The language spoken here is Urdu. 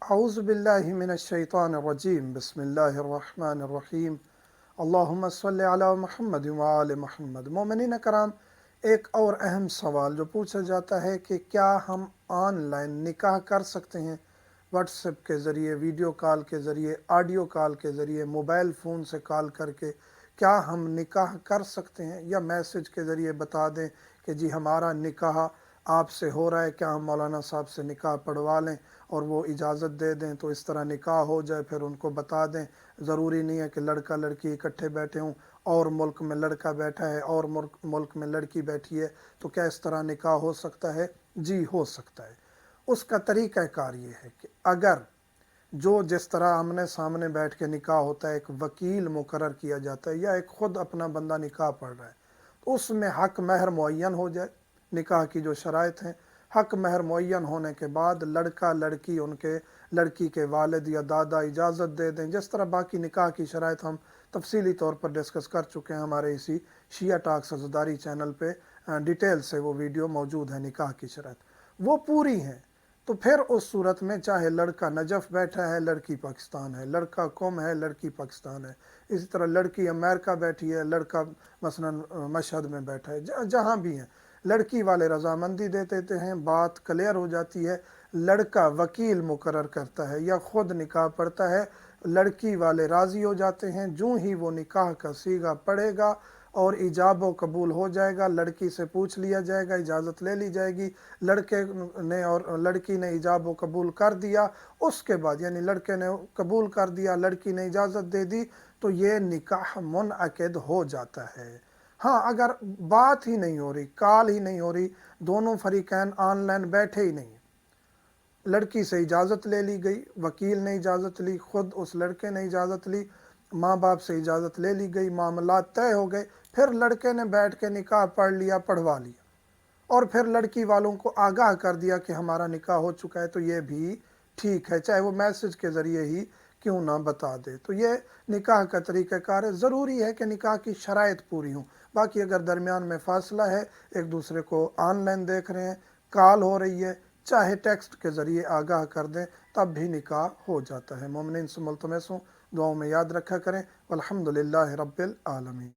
اعوذ باللہ من الشیطان الرجیم بسم اللہ الرحمن الرحیم اللہم صلی علی محمد وآل محمد۔ مومنین کرام، ایک اور اہم سوال جو پوچھا جاتا ہے کہ کیا ہم آن لائن نکاح کر سکتے ہیں؟ واٹس ایپ کے ذریعے، ویڈیو کال کے ذریعے، آڈیو کال کے ذریعے، موبائل فون سے کال کر کے کیا ہم نکاح کر سکتے ہیں؟ یا میسج کے ذریعے بتا دیں کہ جی ہمارا نکاح آپ سے ہو رہا ہے، کیا ہم مولانا صاحب سے نکاح پڑھوا لیں؟ اور وہ اجازت دے دیں تو اس طرح نکاح ہو جائے۔ پھر ان کو بتا دیں، ضروری نہیں ہے کہ لڑکا لڑکی اکٹھے بیٹھے ہوں، اور ملک میں لڑکا بیٹھا ہے اور ملک میں لڑکی بیٹھی ہے، تو کیا اس طرح نکاح ہو سکتا ہے؟ جی ہو سکتا ہے۔ اس کا طریقہ کار یہ ہے کہ اگر جس طرح آمنے سامنے بیٹھ کے نکاح ہوتا ہے، ایک وکیل مقرر کیا جاتا ہے یا ایک خود اپنا بندہ نکاح پڑھ رہا ہے، تو اس میں حق مہر معین ہو جائے۔ نکاح کی جو شرائط ہیں، حق مہر معین ہونے کے بعد لڑکا لڑکی ان کے لڑکی کے والد یا دادا اجازت دے دیں، جس طرح باقی نکاح کی شرائط ہم تفصیلی طور پر ڈسکس کر چکے ہیں ہمارے اسی شیعہ ٹاکس عزاداری چینل پہ، ڈیٹیل سے وہ ویڈیو موجود ہے۔ نکاح کی شرائط وہ پوری ہیں تو پھر اس صورت میں چاہے لڑکا نجف بیٹھا ہے، لڑکی پاکستان ہے، لڑکا قم ہے، لڑکی پاکستان ہے، اسی طرح لڑکی امریکہ بیٹھی ہے، لڑکا مثلا مشہد میں بیٹھا ہے، جہاں بھی ہیں، لڑکی والے رضامندی دے دیتے ہیں، بات کلیئر ہو جاتی ہے۔ لڑکا وکیل مقرر کرتا ہے یا خود نکاح پڑھتا ہے، لڑکی والے راضی ہو جاتے ہیں۔ جو ہی وہ نکاح کا صیغہ پڑھے گا اور ایجاب و قبول ہو جائے گا، لڑکی سے پوچھ لیا جائے گا، اجازت لے لی جائے گی، لڑکے نے اور لڑکی نے ایجاب و قبول کر دیا، اس کے بعد یعنی لڑکے نے قبول کر دیا، لڑکی نے اجازت دے دی، تو یہ نکاح منعقد ہو جاتا ہے۔ ہاں، اگر بات ہی نہیں ہو رہی، کال ہی نہیں ہو رہی، دونوں فریقین آن لائن بیٹھے ہی نہیں، لڑکی سے اجازت لے لی گئی، وکیل نے اجازت لی، خود اس لڑکے نے اجازت لی، ماں باپ سے اجازت لے لی گئی، معاملات طے ہو گئے، پھر لڑکے نے بیٹھ کے نکاح پڑھ لیا، پڑھوا لیا، اور پھر لڑکی والوں کو آگاہ کر دیا کہ ہمارا نکاح ہو چکا ہے، تو یہ بھی ٹھیک ہے، چاہے وہ میسج کے ذریعے ہی کیوں نہ بتا دے۔ تو یہ نکاح کا طریقہ کار ہے۔ ضروری ہے کہ نکاح کی شرائط پوری ہوں۔ باقی اگر درمیان میں فاصلہ ہے، ایک دوسرے کو آن لائن دیکھ رہے ہیں، کال ہو رہی ہے، چاہے ٹیکسٹ کے ذریعے آگاہ کر دیں، تب بھی نکاح ہو جاتا ہے۔ مومنین سے ملتمس ہوں، دعاؤں میں یاد رکھا کریں۔ والحمدللہ رب العالمین۔